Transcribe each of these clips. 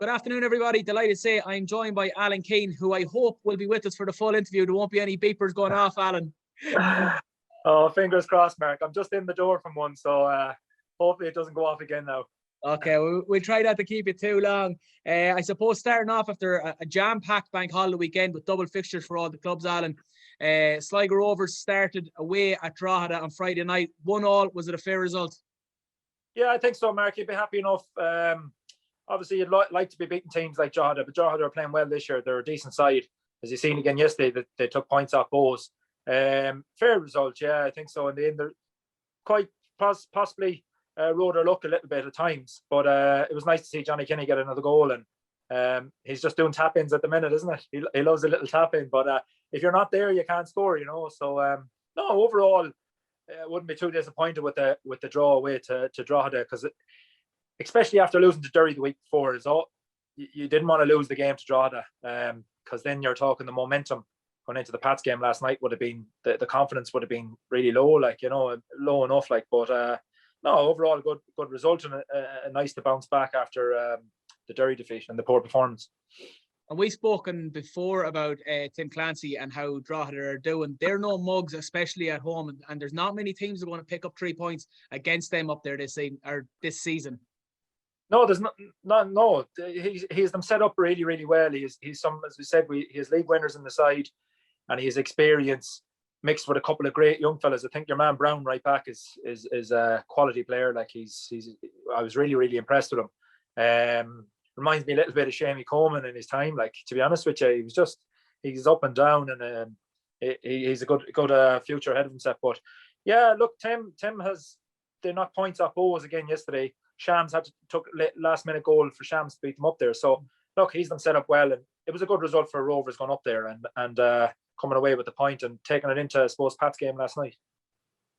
Good afternoon, everybody. Delighted to say I'm joined by Alan Keane, who I hope will be with us for the full interview. There won't be any beepers going off, Alan. Oh, fingers crossed, Mark. I'm just in the door from one, so hopefully it doesn't go off again now. Okay, we'll try not to keep it too long. I suppose starting off after a jam-packed bank holiday weekend with double fixtures for all the clubs, Alan. Sligo Rovers started away at Drogheda on Friday night. 1-1. Was it a fair result? Yeah, I think so, Mark. You'd be happy enough. Obviously, you'd like to be beating teams like Drogheda, but Drogheda are playing well this year. They're a decent side. As you seen again yesterday, that they took points off Bows. Fair result, yeah, I think so. In the end, they're quite possibly rode their luck a little bit at times, but it was nice to see Johnny Kinney get another goal, and he's just doing tap-ins at the minute, isn't it? He loves a little tap-in, but if you're not there, you can't score, you know. So no, overall, wouldn't be too disappointed with the draw away to Drogheda, because especially after losing to Derry the week before, you didn't want to lose the game to Drogheda, because then you're talking the momentum going into the Pats game last night would have been, the confidence would have been really low, like, you know, low enough, like. But no, overall good result, and nice to bounce back after the Derry defeat and the poor performance. And we've spoken before about Tim Clancy and how Drogheda are doing. They're no mugs, especially at home, and there's not many teams that are going to pick up 3 points against them up there this season. No, there's no. He's them set up really, really well. He's some, as we said, he has league winners in the side, and he has experience mixed with a couple of great young fellas. I think your man Brown right back is a quality player. Like I was really, really impressed with him. Reminds me a little bit of Shamey Coleman in his time. Like, to be honest with you, he's up and down, and he's a good future ahead of himself. But yeah, look, Tim has, they knocked points off Bows again yesterday. Shams took last minute goal for Shams to beat them up there. So look, he's them set up well, and it was a good result for Rovers going up there and coming away with the point and taking it into, I suppose, Pat's game last night.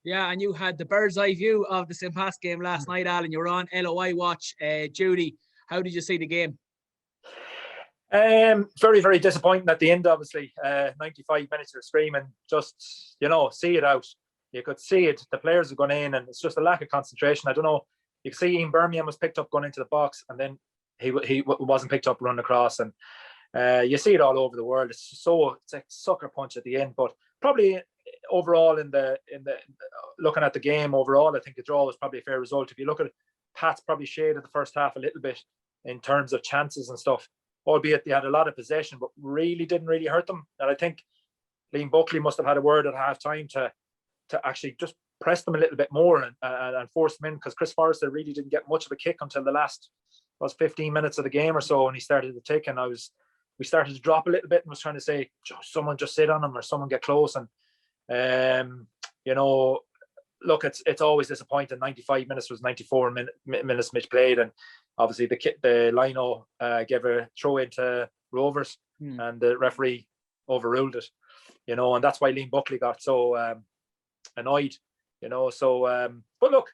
Yeah, and you had the bird's eye view of the St.Pats game last night, Alan. You were on LOI watch. Judy, how did you see the game? Very, very disappointing at the end, obviously. 95 minutes of screaming, just, you know, see it out. You could see it. The players have gone in, and it's just a lack of concentration. I don't know. You can see Ian Birmingham was picked up going into the box, and then he wasn't picked up running across, and you see it all over the world. It's a sucker punch at the end. But probably overall, in the looking at the game overall, I think the draw was probably a fair result. If you look at it, Pat's probably shaded the first half a little bit in terms of chances and stuff, albeit they had a lot of possession, but didn't really hurt them. And I think Liam Buckley must have had a word at half time to actually just press them a little bit more and force them in, because Chris Forrester really didn't get much of a kick until the last 15 minutes of the game or so, and he started to tick, and we started to drop a little bit and was trying to say, someone just sit on him or someone get close. And you know, look, it's always disappointing. 95 minutes was 94 minutes Mitch played, and obviously the Lino gave a throw into Rovers, and the referee overruled it, you know, and that's why Liam Buckley got so annoyed, you know. So but look,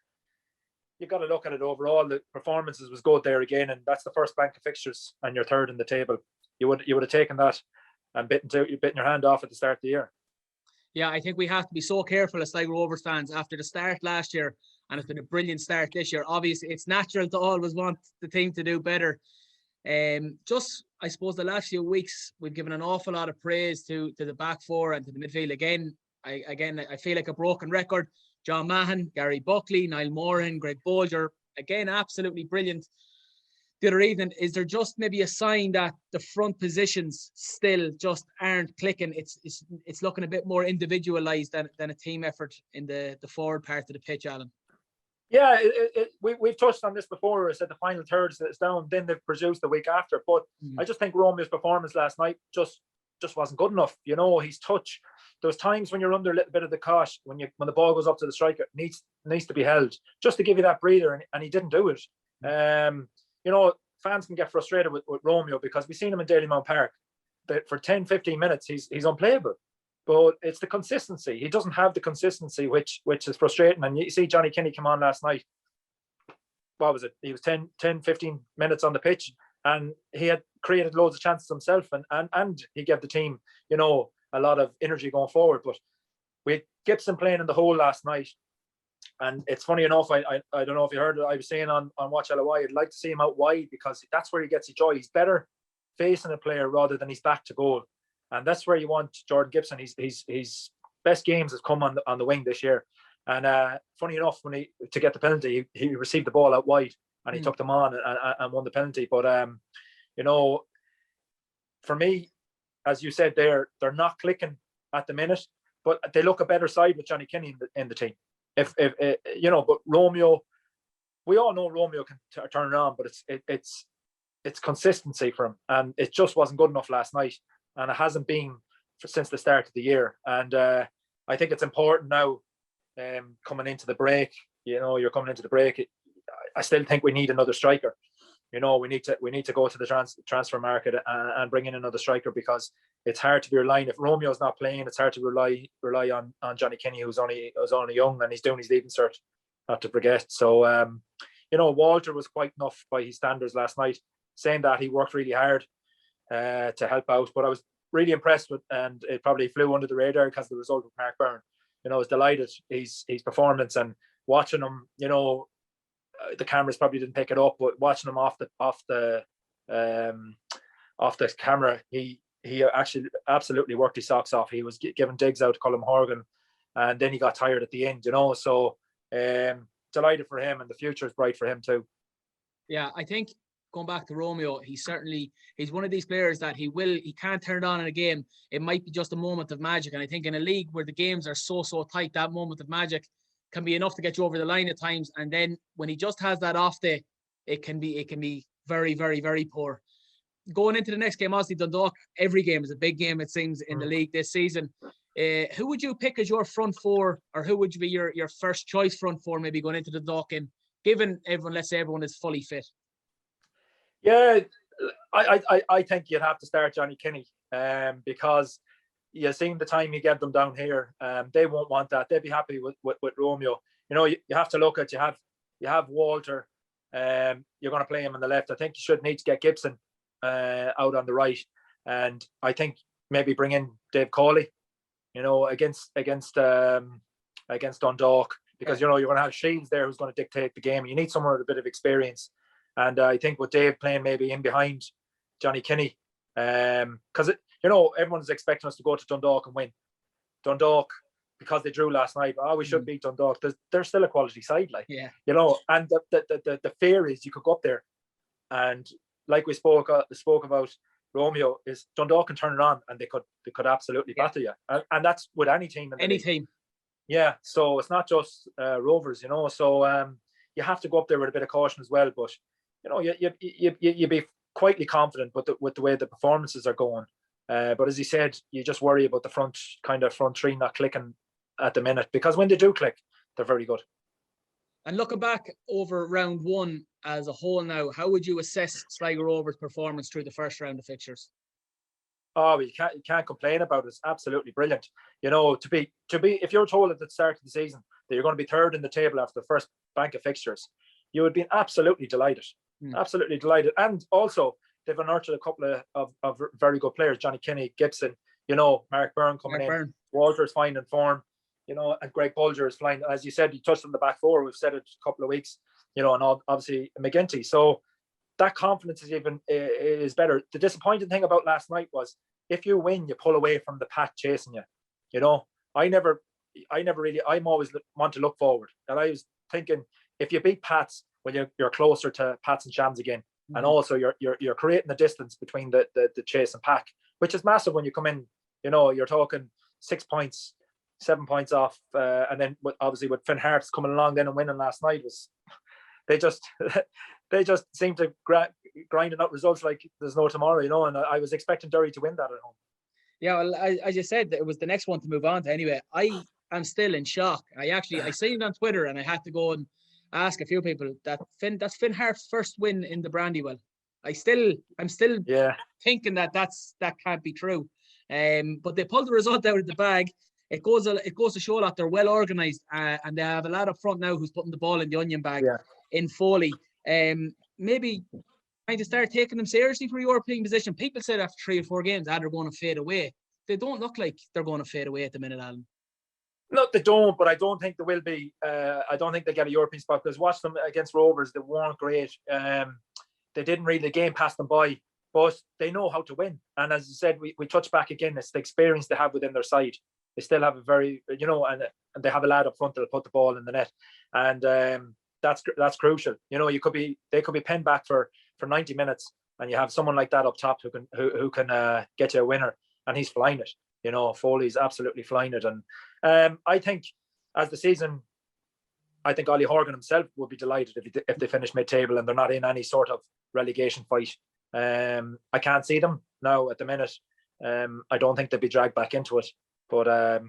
you got to look at it overall. The performances was good there again, and that's the first bank of fixtures, and you're third in the table. You would have taken that and bitten your hand off at the start of the year. Yeah, I think we have to be so careful as Sligo Rovers fans after the start last year, and it's been a brilliant start this year. Obviously, it's natural to always want the team to do better. Just, I suppose, the last few weeks, we've given an awful lot of praise to the back four and to the midfield. I feel like a broken record. John Mahon, Gary Buckley, Niall Moran, Greg Bolger, again, absolutely brilliant. The other evening, is there just maybe a sign that the front positions still just aren't clicking? It's looking a bit more individualised than a team effort in the forward part of the pitch, Alan. Yeah, we've touched on this before. I said the final third is down, then they've produced the week after. But I just think Romeo's performance last night just wasn't good enough. You know, his touch. There's times when you're under a little bit of the cosh when the ball goes up to the striker, it needs to be held just to give you that breather, and he didn't do it. You know, fans can get frustrated with Romeo because we've seen him in Dalymount Park. That for 10-15 minutes he's unplayable. But it's the consistency. He doesn't have the consistency, which is frustrating. And you see Johnny Kinney come on last night. What was it? He was 10-15 minutes on the pitch, and he had created loads of chances himself, and he gave the team, you know, a lot of energy going forward. But with Gibson playing in the hole last night, And it's funny enough, I don't know if you heard it, I was saying on Watch LOI, I'd like to see him out wide because that's where he gets his joy. He's better facing a player rather than his back to goal. And that's where you want Jordan Gibson. His best games has come on the wing this year. And funny enough, to get the penalty, he received the ball out wide and he took them on and won the penalty. But for me, as you said, they're not clicking at the minute, but they look a better side with Johnny Kinney in the team. If but Romeo, we all know Romeo can turn it on, but it's consistency for him, and it just wasn't good enough last night, and it hasn't been since the start of the year. And I think it's important now, coming into the break. You're coming into the break. I still think we need another striker. We need to go to the transfer market and bring in another striker, because it's hard to be relying. If Romeo's not playing, it's hard to rely on Johnny Kinney, who's only young and he's doing his leaving cert, not to forget. So Walter was quite enough by his standards last night. Saying that, he worked really hard to help out, but I was really impressed with, and it probably flew under the radar because of the result of Mark Byrne. I was delighted his performance, and watching him, the cameras probably didn't pick it up, but watching him off the camera, he actually absolutely worked his socks off. He was giving digs out to Colm Horgan, and then he got tired at the end. So delighted for him, and the future is bright for him too. Yeah, I think going back to Romeo, he's one of these players that he can't turn it on in a game. It might be just a moment of magic, and I think in a league where the games are so tight, that moment of magic can be enough to get you over the line at times. And then when he just has that off day, it can be very, very, very poor. Going into the next game, obviously Dundalk, every game is a big game, it seems, in the league this season. Who would you pick as your front four, or who would be your first choice front four, maybe going into the Dundalk game, given let's say everyone is fully fit? Yeah, I think you'd have to start Johnny Kinney, because you've seen the time he gave them down here. They won't want that. They'd be happy with Romeo. You have to look at, you have Walter. You're going to play him on the left. I think you should need to get Gibson out on the right, and I think maybe bring in Dave Cawley, against Dundalk, because you're going to have Shields there who's going to dictate the game. You need someone with a bit of experience, and I think with Dave playing maybe in behind Johnny Kinney, because everyone's expecting us to go to Dundalk and win. Dundalk, because they drew last night, we should beat Dundalk. They're still a quality side, and the fear is you could go up there, and like we spoke about, Romeo, is Dundalk can turn it on, and they could absolutely batter you, and that's with any team. Team. Yeah, so it's not just Rovers, So you have to go up there with a bit of caution as well. But you be quietly confident with the way the performances are going. But as you said, you just worry about the front three not clicking at the minute, because when they do click, they're very good. And looking back over round one as a whole now, how would you assess Sligo Rovers' performance through the first round of fixtures? Oh, you can't complain about it. It's absolutely brilliant. To be if you're told at the start of the season that you're going to be third in the table after the first bank of fixtures, you would be absolutely delighted. Absolutely delighted. And also they've nurtured a couple of very good players, Johnny Kinney, Gibson, Mark Byrne coming in. Walter's fine in form, and Greg Bulger is flying. As you said, you touched on the back four. We've said it a couple of weeks, and obviously McGinty. So that confidence is better. The disappointing thing about last night was, if you win, you pull away from the pack chasing you. I'm always want to look forward. And I was thinking, if you beat Pats, when you're closer to Pats and Shams again, and also you're creating a distance between the chase and pack, which is massive when you come in. You're talking 6 points, 7 points off, and then obviously with Finn Harps coming along then and winning last night, they just seem to grinding out results like there's no tomorrow, and I was expecting Derry to win that at home. Yeah, well, as you said, it was the next one to move on to anyway. I am still in shock. I seen it on Twitter, and I had to go and ask a few people that's Finn Harp's first win in the Brandywell. I'm still thinking that can't be true. But they pulled the result out of the bag. It goes to show that they're well organised, and they have a lad up front now who's putting the ball in the onion bag in Foley. Maybe trying to start taking them seriously for European position. People said after 3 or 4 games, they're going to fade away. They don't look like they're going to fade away at the minute, Alan. No, they don't, but I don't think there will be. I don't think they get a European spot, because watch them against Rovers, they weren't great. They didn't really, the game passed them by, but they know how to win. And as you said, we touch back again, it's the experience they have within their side. They still have a very, and they have a lad up front that'll put the ball in the net. And that's crucial. They could be pinned back for 90 minutes, and you have someone like that up top who can get you a winner, and he's flying it. Foley's absolutely flying it. And I think as the season, I think Ollie Horgan himself would be delighted if they finish mid-table and they're not in any sort of relegation fight. I can't see them now at the minute. I don't think they'd be dragged back into it, but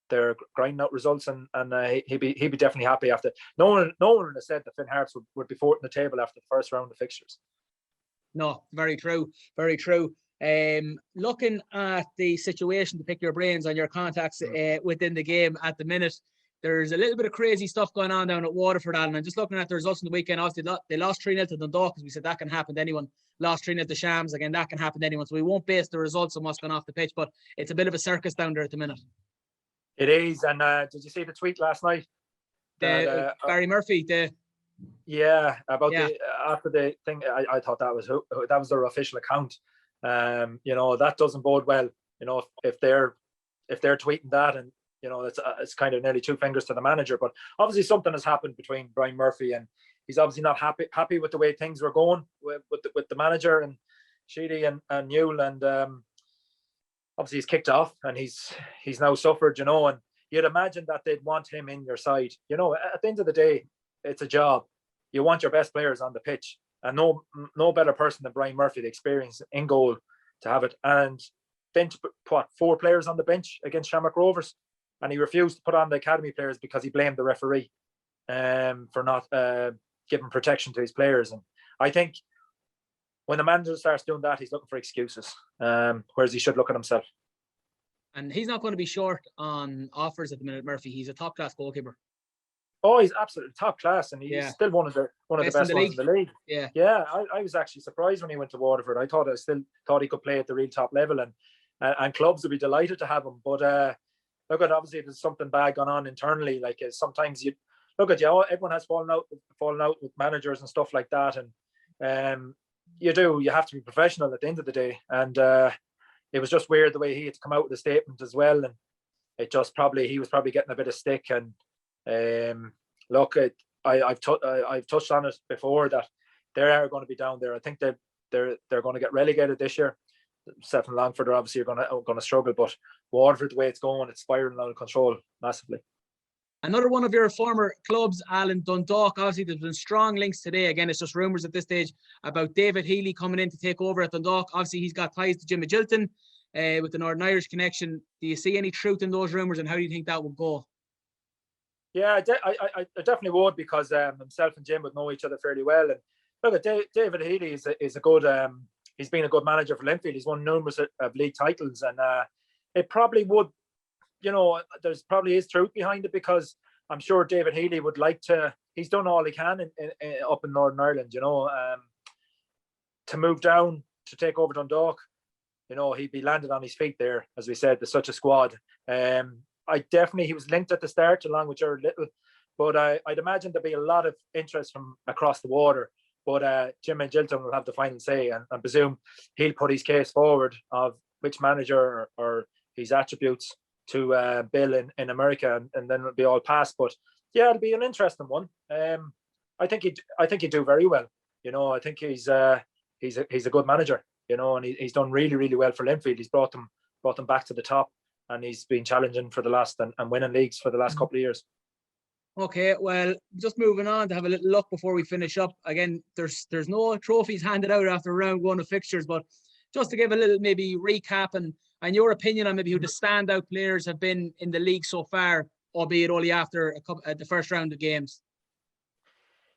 they're grinding out results, and he'd be definitely happy after. No one would have said that Finn Harps would be fourth in the table after the first round of fixtures. No, very true, very true. Looking at the situation, to pick your brains on your contacts within the game at the minute, there's a little bit of crazy stuff going on down at Waterford, Alan. And just looking at the results in the weekend, obviously they lost 3-0 to Dundalk, because we said that can happen to anyone. Lost 3-0 to Shams, again, that can happen to anyone. So we won't base the results on what's gone off the pitch, but it's a bit of a circus down there at the minute. It is. And did you see the tweet last night? Barry Murphy, about after the thing, I thought that was their official account. That doesn't bode well. If they're tweeting that, and it's kind of nearly two fingers to the manager. But obviously something has happened between Brian Murphy, and he's obviously not happy with the way things were going with the manager and Sheedy and Newell, and obviously he's kicked off, and he's now suffered. And you'd imagine that they'd want him in your side. At the end of the day, it's a job. You want your best players on the pitch, and no better person than Brian Murphy, the experience in goal, to have it. And then to put 4 players on the bench against Shamrock Rovers, and he refused to put on the academy players because he blamed the referee for not giving protection to his players. And I think when the manager starts doing that, he's looking for excuses, whereas he should look at himself. And he's not going to be short on offers at the minute, Murphy. He's a top class goalkeeper. Oh, he's absolutely top class, and he's still one of the best ones in the league. Yeah. I was actually surprised when he went to Waterford. I still thought he could play at the real top level, and clubs would be delighted to have him. But look, obviously there's something bad going on internally. Like sometimes everyone has fallen out with managers and stuff like that, and you have to be professional at the end of the day. And it was just weird the way he had to come out with a statement as well, and he was probably getting a bit of stick. And look, I've touched on it before that they are going to be down there. I think they're going to get relegated this year. Seth and Longford are obviously going to struggle, but Waterford, the way it's going, it's spiraling out of control massively. Another one of your former clubs, Alan, Dundalk. Obviously, there's been strong links today. Again, it's just rumours at this stage about David Healy coming in to take over at Dundalk. Obviously, he's got ties to Jim Magilton with the Northern Irish connection. Do you see any truth in those rumours, and how do you think that would go? Yeah, I definitely would, because himself and Jim would know each other fairly well. And look, David Healy is a good. He's been a good manager for Linfield. He's won numerous of league titles, and it probably would. There's probably is truth behind it, because I'm sure David Healy would like to. He's done all he can up in Northern Ireland. To move down to take over Dundalk, he'd be landed on his feet there. As we said, there's such a squad. He was linked at the start along with Jared Little, but I'd imagine there'd be a lot of interest from across the water. But Jim Magilton will have the final say, and I presume he'll put his case forward of which manager or his attributes to Bill in America, and then it'll be all passed. But yeah, it'll be an interesting one. I think he'd do very well. I think he's a good manager. And he's done really, really well for Linfield. He's brought them back to the top, and he's been challenging for the last and winning leagues for the last couple of years. Okay, well, just moving on to have a little look before we finish up. Again, there's no trophies handed out after round one of fixtures, but just to give a little maybe recap and your opinion on maybe who the standout players have been in the league so far, albeit only after the first round of games.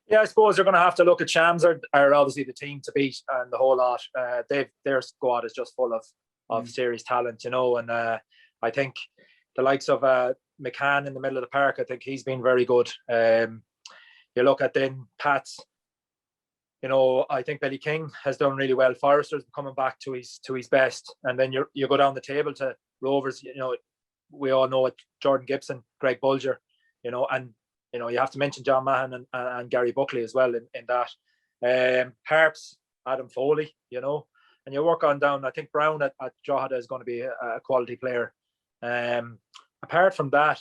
Yeah, I suppose they're going to have to look at Shams are obviously the team to beat, and the whole lot. Their squad is just full of serious talent, and I think the likes of McCann in the middle of the park, I think he's been very good. You look at then Pats, I think Billy King has done really well. Forrester's coming back to his best, and then you go down the table to Rovers. we all know it, Jordan Gibson, Greg Bulger, and you have to mention John Mahon and Gary Buckley as well in that. Harps, Adam Foley, and you work on down. I think Brown at Drogheda is going to be a quality player. Apart from that,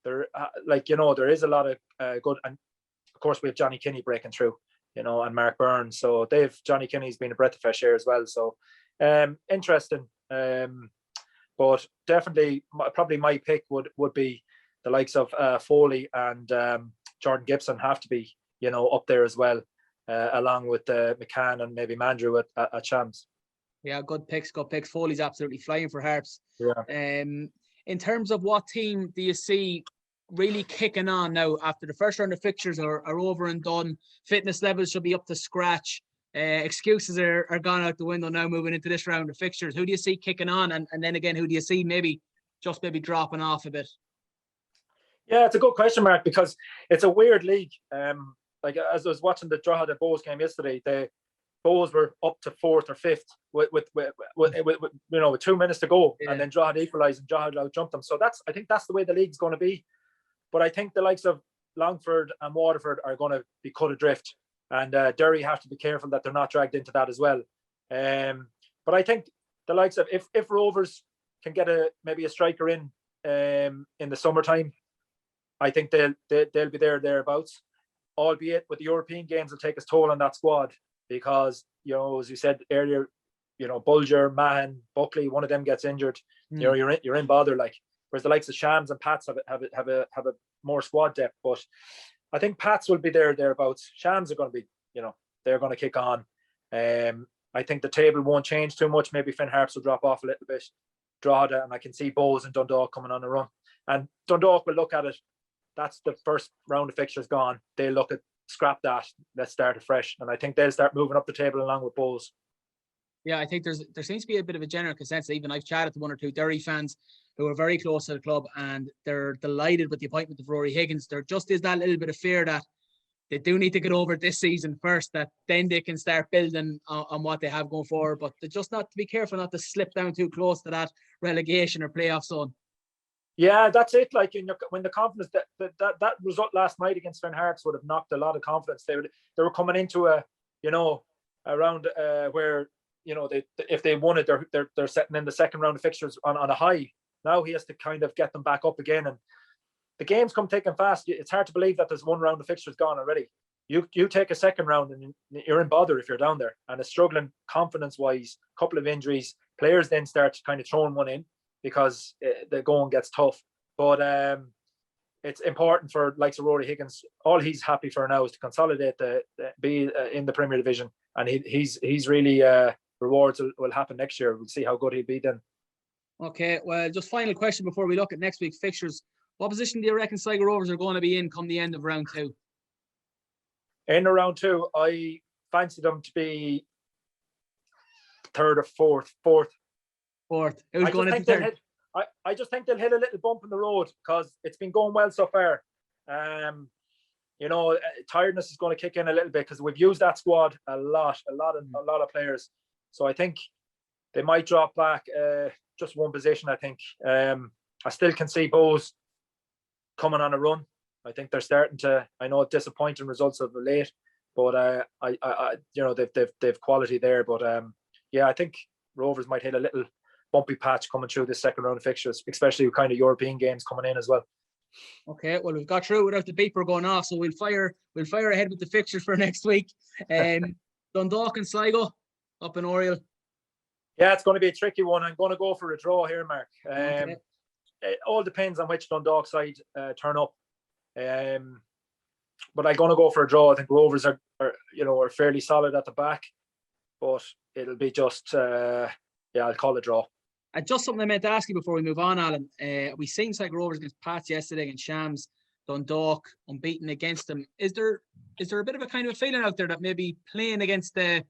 there is a lot of good, and of course we have Johnny Kinney breaking through, and Mark Burns. So Johnny Kinney's been a breath of fresh air as well. So interesting. But definitely, probably my pick would be the likes of Foley and Jordan Gibson have to be, up there as well, along with McCann and maybe Mandrew at Shams. Yeah, good picks. Foley's absolutely flying for Harps. Yeah. In terms of what team do you see really kicking on now after the first round of fixtures are over and done? Fitness levels should be up to scratch. Excuses are gone out the window now moving into this round of fixtures. Who do you see kicking on? And then again, who do you see maybe dropping off a bit? Yeah, it's a good question, Mark, because it's a weird league. Like as I was watching the Drogheda Bows game yesterday, the Bows were up to 4th or 5th with 2 minutes to go, and then Drogheda equalised and Drogheda outjumped them. So I think that's the way the league's going to be. But I think the likes of Longford and Waterford are going to be cut adrift, and Derry have to be careful that they're not dragged into that as well. But I think the likes of if Rovers can get maybe a striker in the summertime, I think they'll be thereabouts. Albeit with the European games, will take its toll on that squad because as you said earlier, Bulger, Mahon, Buckley, one of them gets injured, you're in bother. Like whereas the likes of Shams and Pats have a more squad depth. But I think Pats will be thereabouts. Shams are going to be, they're going to kick on. I think the table won't change too much. Maybe Finn Harps will drop off a little bit. Drogheda, and I can see Bows and Dundalk coming on a run. And Dundalk will look at it. That's the first round of fixtures gone. They look at scrap that. Let's start afresh. And I think they'll start moving up the table along with Bows. Yeah, I think there seems to be a bit of a general consensus. Even I've chatted to one or two Derry fans who are very close to the club, and they're delighted with the appointment of Rory Higgins. There just is that little bit of fear that they do need to get over this season first, that then they can start building on what they have going forward. But they just not to be careful not to slip down too close to that relegation or playoff zone. Yeah, that's it. Like when the confidence that result last night against Finn Harps would have knocked a lot of confidence. They were coming into a round where if they won it, they're setting in the second round of fixtures on a high. Now he has to kind of get them back up again, and the games come thick and fast. It's hard to believe that there's one round of fixtures gone already. You take a second round and you're in bother if you're down there, and it's struggling confidence wise. Couple of injuries, players then start kind of throwing one in because the going gets tough. But it's important for likes of Rory Higgins. All he's happy for now is to consolidate be in the Premier Division, and he's really rewards will happen next year. We'll see how good he'll be then. Okay, well, just final question before we look at next week's fixtures. What position do you reckon Sligo Rovers are going to be in come the end of round 2? In round 2, I fancy them to be 3rd or 4th. Who's going into 3rd? I just think they'll hit a little bump in the road because it's been going well so far. Tiredness is going to kick in a little bit because we've used that squad a lot of players. So I think they might drop back just one position. I think I still can see Bows coming on a run. I think they're starting to. I know disappointing results of late, but they've quality there. But I think Rovers might hit a little bumpy patch coming through this second round of fixtures, especially with kind of European games coming in as well. Okay, well, we've got through without the beeper going off, so we'll fire ahead with the fixtures for next week. Dundalk and Sligo up in Oriel. Yeah, it's going to be a tricky one. I'm going to go for a draw here, Mark. Okay. It all depends on which Dundalk side turn up. But I'm going to go for a draw. I think Rovers are fairly solid at the back, but it'll be just I'll call it a draw. Just something I meant to ask you before we move on, Alan. We seen Sligo Rovers against Pats yesterday, against Shams, Dundalk, unbeaten against them. Is there a bit of a kind of a feeling out there that maybe playing against the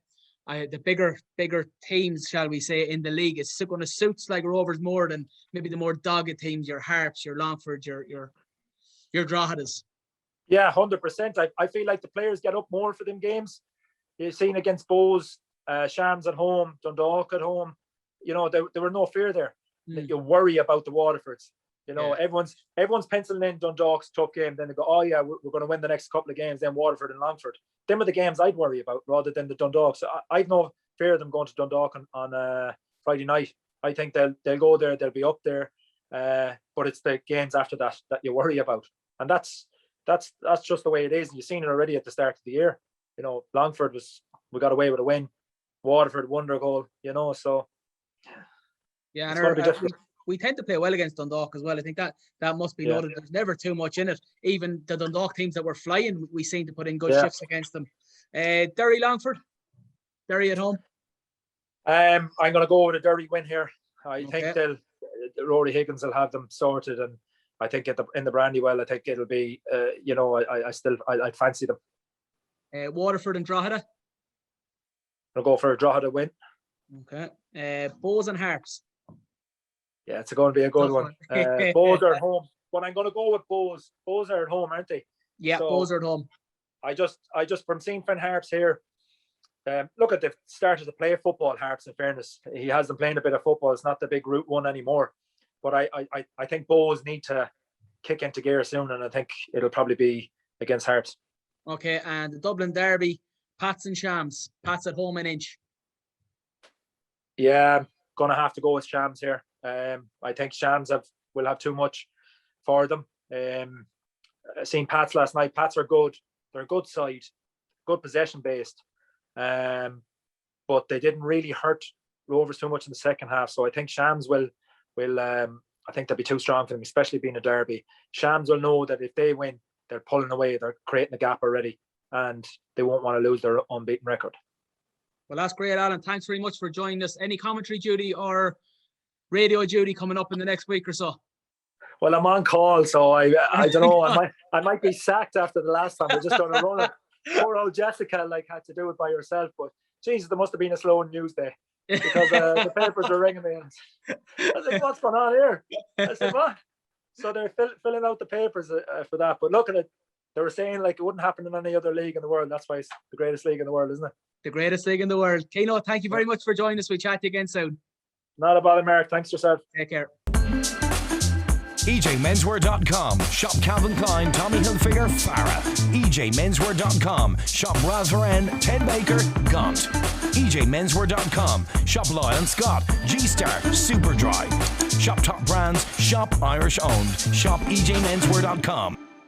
bigger teams, shall we say, in the league is going to suit Sligo Rovers more than maybe the more dogged teams, your Harps, your Longford, your Droghedas? Yeah, 100%. I feel like the players get up more for them games. You've seen against Bows, Shams at home, Dundalk at home. There were no fear there. You worry about the Waterfords. You know, everyone's penciling in Dundalk's tough game. Then they go, oh yeah, we're going to win the next couple of games. Then Waterford and Longford. Them are the games I'd worry about rather than the Dundalk. So I've no fear of them going to Dundalk on Friday night. I think they'll go there. They'll be up there. But it's the games after that you worry about, and that's just the way it is. And you've seen it already at the start of the year. You know, Longford we got away with a win. Waterford won their goal. You know, so yeah, and we tend to play well against Dundalk as well. I think that must be noted. There's never too much in it. Even the Dundalk teams that were flying, we seem to put in good shifts against them. Derry Longford, Derry at home. I'm going to go with a Derry win here. I think Rory Higgins will have them sorted, and I think in the Brandywell, I think it'll be. I'd fancy them. Waterford and Drogheda. I'll go for a Drogheda win. Okay. Bows and Harps. Yeah, it's going to be a good one. Bows are at home, but I'm going to go with Bows. Bows are at home, aren't they? Yeah, so Bows are at home. I just from seeing Finn Harps here, look at the started to play football. Harps, in fairness, he has them playing a bit of football. It's not the big Route 1 anymore. But I think Bows need to kick into gear soon, and I think it'll probably be against Harps. Okay, and the Dublin Derby, Pats and Shams. Pats at home an inch. Yeah, I'm going to have to go with Shams here. I think Shams will have too much for them. I seen Pats last night. Pats are good. They're a good side, good possession based. But they didn't really hurt Rovers too much in the second half. So I think Shams will I think they'll be too strong for them, especially being a derby. Shams will know that if they win, they're pulling away. They're creating a gap already, and they won't want to lose their unbeaten record. Well, that's great, Alan. Thanks very much for joining us. Any commentary duty or radio duty coming up in the next week or so? Well, I'm on call, so I don't know. I might be sacked after the last time. We're just going to run it. Poor old Jessica had to do it by herself. But Jesus, there must have been a slow news day because the papers were ringing me. And I said, "What's going on here?" I said, "What?" So they're filling out the papers for that. But look at it. They were saying it wouldn't happen in any other league in the world. That's why it's the greatest league in the world, isn't it? The greatest league in the world. Keno, thank you very much for joining us. We'll chat to you again soon. Not a bother, Mark. Thanks yourself. Take care. EJMenswear.com. Shop Calvin Klein, Tommy Hilfiger, Farah. EJMenswear.com. Shop Razvaran, Ted Baker, Gaunt. EJMenswear.com. Shop Lyle and Scott, G-Star, Superdry. Shop top brands. Shop Irish owned. Shop EJMenswear.com.